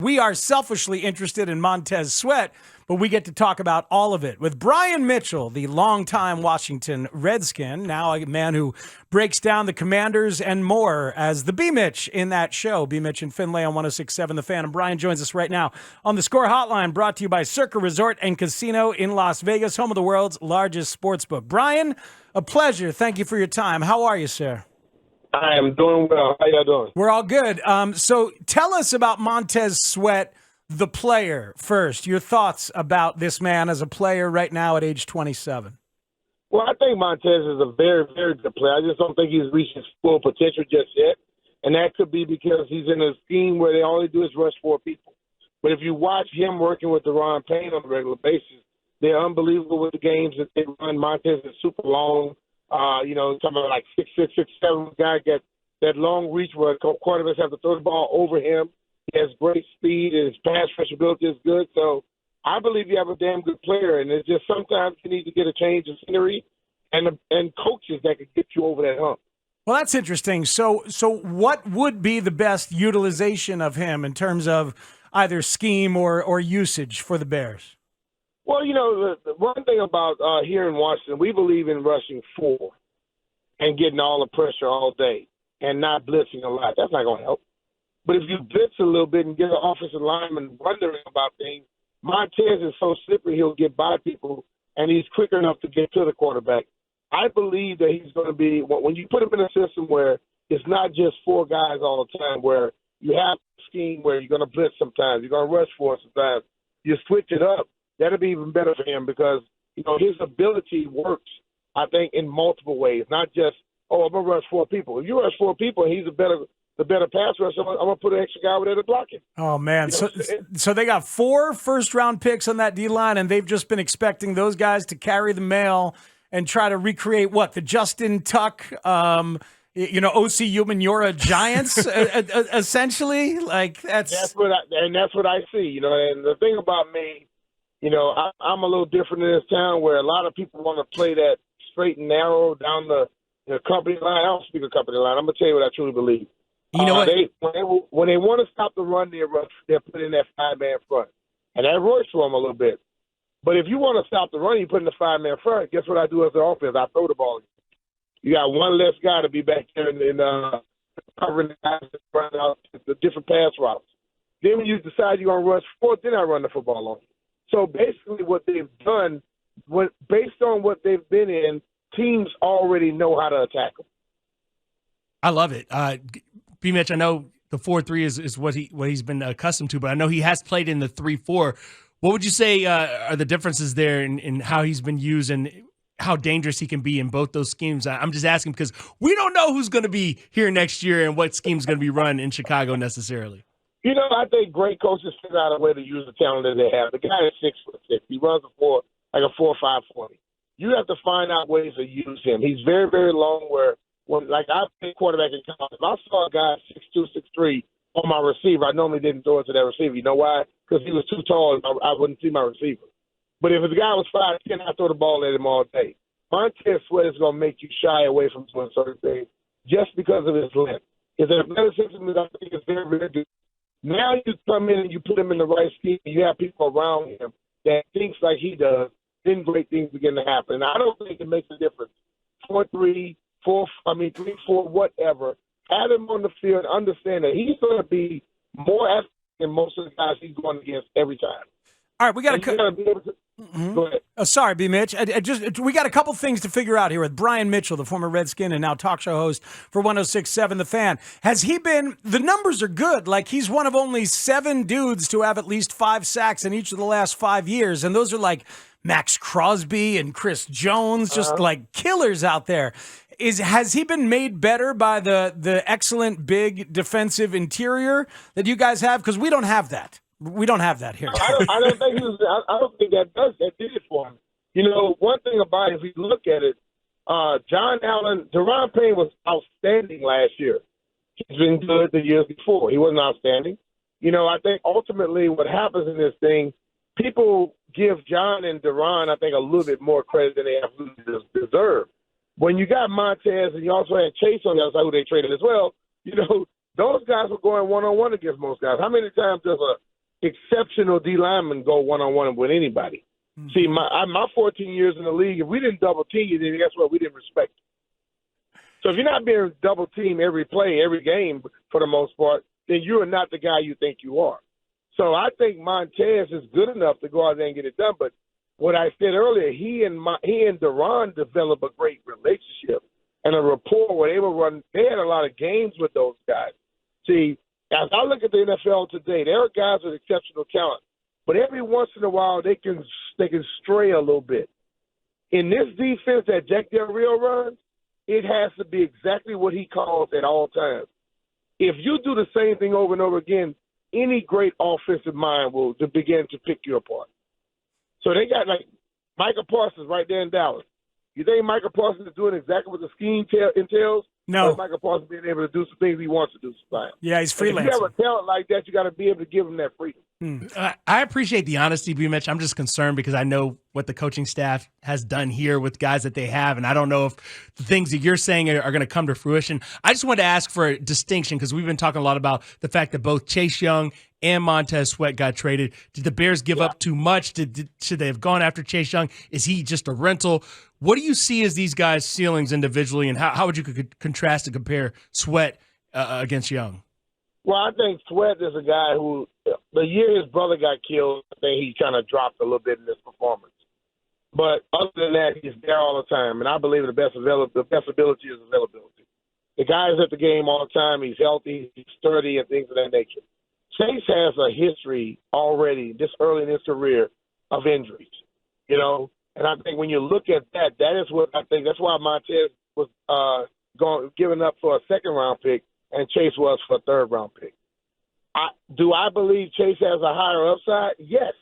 We are selfishly interested in Montez Sweat, but we get to talk about all of it with Brian Mitchell, the longtime Washington Redskin, now a man who breaks down the Commanders and more as the B-Mitch in that show. B-Mitch and Finlay on 106.7 The Fan. And Brian joins us right now on the Score Hotline, brought to you by Circa Resort and Casino in Las Vegas, home of the world's largest sportsbook. Brian, a pleasure. Thank you for your time. How are you, sir? I am doing well. How y'all doing? We're all good. So tell us about Montez Sweat, the player, first. Your thoughts about this man as a player right now at age 27. Well, I think Montez is a very, very good player. I just don't think he's reached his full potential just yet. And that could be because he's in a scheme where they only do is rush 4 people. But if you watch him working with Deron Payne on a regular basis, they're unbelievable with the games that they run. Montez is super long. Talking about like 6'6", 6'7", guy get that long reach where quarterbacks have to throw the ball over him. He has great speed and his pass rush ability is good. So I believe you have a damn good player, and it's just sometimes you need to get a change of scenery and coaches that could get you over that hump. Well, that's interesting. So what would be the best utilization of him in terms of either scheme or usage for the Bears? Well, the one thing about here in Washington, we believe in rushing 4 and getting all the pressure all day and not blitzing a lot. That's not going to help. But if you blitz a little bit and get an offensive lineman wondering about things, Montez is so slippery he'll get by people, and he's quick enough to get to the quarterback. I believe that he's going to be – when you put him in a system where it's not just 4 guys all the time, where you have a scheme where you're going to blitz sometimes, you're going to rush 4 sometimes, you switch it up. That'll be even better for him because, his ability works, I think, in multiple ways, not just, I'm going to rush 4 people. If you rush 4 people and he's the better pass rusher, I'm going to put an extra guy over there to block him. Oh, man. So they got 4 first-round picks on that D-line, and they've just been expecting those guys to carry the mail and try to recreate the Justin Tuck, O.C. Umenyiora Giants, essentially? That's what I see, and the thing about me, I'm a little different in this town where a lot of people want to play that straight and narrow down the company line. I don't speak of company line. I'm going to tell you what I truly believe. You know what? When they want to stop the run, they're putting that 5-man front. And that works for them a little bit. But if you want to stop the run, you put in the 5-man front. Guess what I do as an offense? I throw the ball. You got one less guy to be back there and covering the guys that run out the different pass routes. Then when you decide you're going to rush 4, then I run the football on you. So basically what they've done, based on what they've been in, teams already know how to attack them. I love it. B-Mitch, I know the 4-3 is what he's been accustomed to, but I know he has played in the 3-4. What would you say are the differences there in how he's been used and how dangerous he can be in both those schemes? I'm just asking because we don't know who's going to be here next year and what scheme's going to be run in Chicago necessarily. I think great coaches figure out a way to use the talent that they have. The guy is 6'6". He runs a 4.5 40. You have to find out ways to use him. He's very, very long I played quarterback in college. If I saw a guy 6'2", 6'3" on my receiver, I normally didn't throw it to that receiver. You know why? Because he was too tall and I wouldn't see my receiver. But if the guy was 5'10", I throw the ball at him all day. Montez Sweat is going to make you shy away from doing certain things just because of his length. His athleticism is, I think, is very, very good. Now you come in and you put him in the right scheme, and you have people around him that thinks like he does, then great things begin to happen. And I don't think it makes a difference. 4-3, 3-4, whatever. Have him on the field, understand that he's going to be more athletic than most of the guys he's going against every time. All right, we got to be able to. Go ahead. Sorry, B-Mitch. We got a couple things to figure out here with Brian Mitchell, the former Redskin and now talk show host for 106.7 The Fan. Has he been – the numbers are good. Like, he's one of only 7 dudes to have at least 5 sacks in each of the last 5 years, and those are like Max Crosby and Chris Jones, just like killers out there. Has he been made better by the excellent big defensive interior that you guys have? Because we don't have that. We don't have that here. I don't think that did it for him. One thing about it, if you look at it, John Allen, Deron Payne was outstanding last year. He's been good the years before. He wasn't outstanding. I think ultimately what happens in this thing, people give John and Deron, I think, a little bit more credit than they absolutely deserve. When you got Montez and you also had Chase on the other side who they traded as well, those guys were going one-on-one against most guys. How many times does exceptional D linemen go one-on-one with anybody. Mm-hmm. See, my 14 years in the league, if we didn't double team you, then guess what? We didn't respect you. So if you're not being double teamed every play, every game for the most part, then you are not the guy you think you are. So I think Montez is good enough to go out there and get it done. But what I said earlier, he and Duran developed a great relationship and a rapport where they had a lot of games with those guys. See, as I look at the NFL today, there are guys with exceptional talent, but every once in a while they can stray a little bit. In this defense that Jack Del Rio runs, it has to be exactly what he calls at all times. If you do the same thing over and over again, any great offensive mind will begin to pick you apart. So they got like Micah Parsons right there in Dallas. You think Micah Parsons is doing exactly what the scheme entails? No. Or Micah Parsons being able to do some things he wants to do sometimes. Yeah, he's freelancing. If you have a talent like that, you got to be able to give him that freedom. I appreciate the honesty, B-Mitch. I'm just concerned because I know what the coaching staff has done here with guys that they have, and I don't know if the things that you're saying are going to come to fruition. I just wanted to ask for a distinction because we've been talking a lot about the fact that both Chase Young and Montez Sweat got traded. Did the Bears give up too much? Should they have gone after Chase Young? Is he just a rental? What do you see as these guys' ceilings individually, and how would you contrast and compare Sweat against Young? Well, I think Sweat is a guy who, the year his brother got killed, I think he kind of dropped a little bit in his performance. But other than that, he's there all the time, and I believe the best ability is availability. The guy is at the game all the time. He's healthy, he's sturdy, and things of that nature. Chase has a history already this early in his career of injuries, you know. And I think when you look at that, that is what I think. That's why Montez was giving up for a second-round pick and Chase was for a third-round pick. Do I believe Chase has a higher upside? Yes.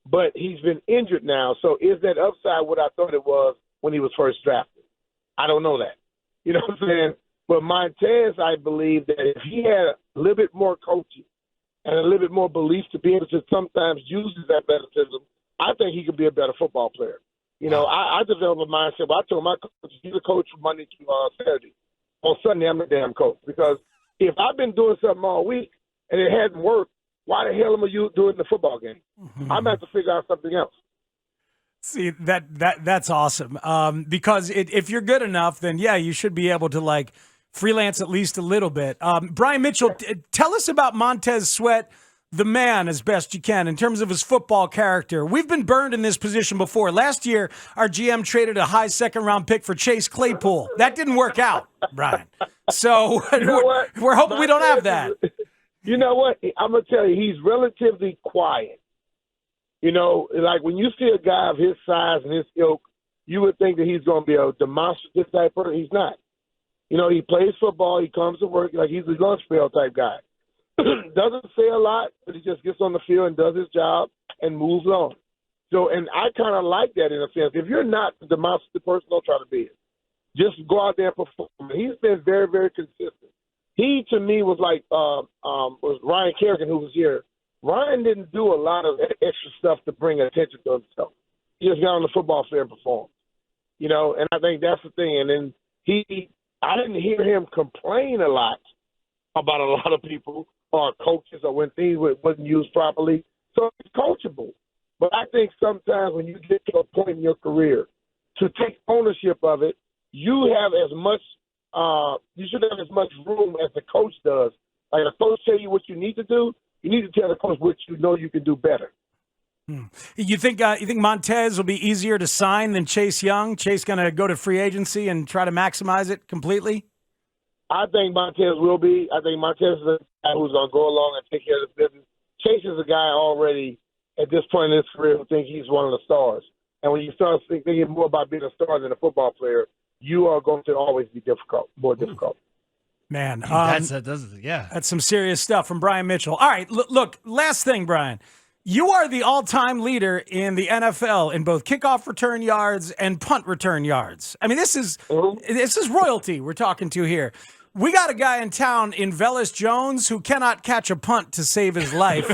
But he's been injured now, so is that upside what I thought it was when he was first drafted? I don't know that. You know what I'm saying? But Montez, I believe that if he had a little bit more coaching and a little bit more belief to be able to sometimes use his athleticism, I think he could be a better football player. You know, I developed a mindset. I told my coach, you're the coach from Monday to Saturday. On Sunday, I'm the damn coach. Because if I've been doing something all week and it hasn't worked, why the hell am you doing the football game? I'm going to have to figure out something else. See, that's awesome. Because if you're good enough, then, yeah, you should be able to, like, freelance at least a little bit. Brian Mitchell, tell us about Montez Sweat, the man, as best you can, in terms of his football character. We've been burned in this position before. Last year, our GM traded a high second-round pick for Chase Claypool. That didn't work out, Brian. So you know we're hoping we don't have that. You know what? I'm going to tell you, he's relatively quiet. You know, like when you see a guy of his size and his ilk, you would think that he's going to be a demonstrative type person. He's not. You know, he plays football. He comes to work like he's a lunch pail type guy. Doesn't say a lot, but he just gets on the field and does his job and moves on. So, and I kind of like that in a sense. If you're not the demonstrative person, don't try to be it. Just go out there and perform. He's been very, very consistent. He, to me, was like was Ryan Kerrigan, who was here. Ryan didn't do a lot of extra stuff to bring attention to himself. He just got on the football field and performed. You know, and I think that's the thing. And then I didn't hear him complain a lot about a lot of people or coaches or when things wasn't used properly. So it's coachable. But I think sometimes when you get to a point in your career to take ownership of it, you have as much you should have as much room as the coach does. Like a coach tell you what you need to do, you need to tell the coach what you know you can do better. You think Montez will be easier to sign than Chase Young? Chase going to go to free agency and try to maximize it completely? I think Montez will be. I think Montez is a guy who's going to go along and take care of the business. Chase is a guy already at this point in his career who thinks he's one of the stars. And when you start thinking more about being a star than a football player, you are going to always be more difficult. Man, that's some serious stuff from Brian Mitchell. All right, look, last thing, Brian. You are the all-time leader in the NFL in both kickoff return yards and punt return yards. I mean, this is royalty we're talking to here. We got a guy in town in Velus Jones who cannot catch a punt to save his life.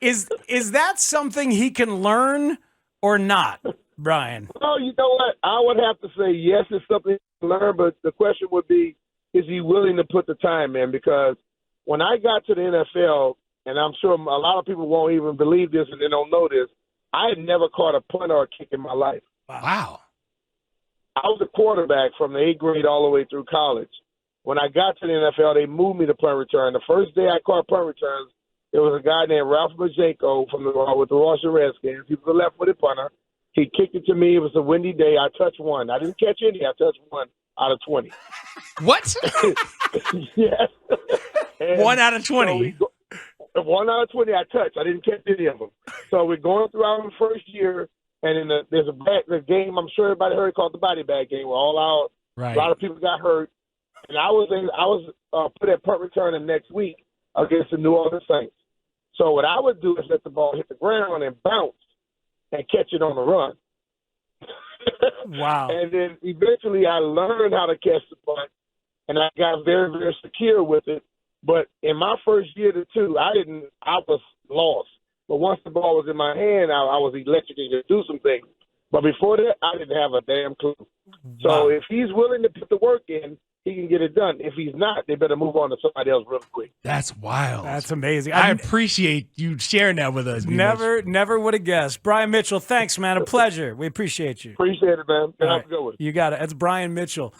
Is that something he can learn or not, Brian? Well, you know what? I would have to say yes, it's something he can learn, but the question would be, is he willing to put the time in? Because when I got to the NFL, and I'm sure a lot of people won't even believe this and they don't know this, I had never caught a punt or a kick in my life. Wow. I was a quarterback from the 8th grade all the way through college. When I got to the NFL, they moved me to punt return. The first day I caught punt returns, there was a guy named Ralph Majenko with the Washington Redskins. He was a left-footed punter. He kicked it to me. It was a windy day. I touched one. I didn't catch any. I touched one out of 20. What? Yes. 1 out of 20. So 1 out of 20 I touched. I didn't catch any of them. So we're going through our first year, and there's a game I'm sure everybody heard called the body bag game. We're all out. Right. A lot of people got hurt. And I was put at punt return the next week against the New Orleans Saints. So what I would do is let the ball hit the ground and bounce and catch it on the run. Wow. And then eventually I learned how to catch the punt, and I got very, very secure with it. But in my first year to two, I was lost. But once the ball was in my hand, I was electrocuted to do some things. But before that, I didn't have a damn clue. So if he's willing to put the work in, he can get it done. If he's not, they better move on to somebody else real quick. That's wild. That's amazing. I appreciate you sharing that with us. Never would have guessed. Brian Mitchell, thanks, man. A pleasure. We appreciate you. Appreciate it, man. All Have right. a good one. You got it. That's Brian Mitchell.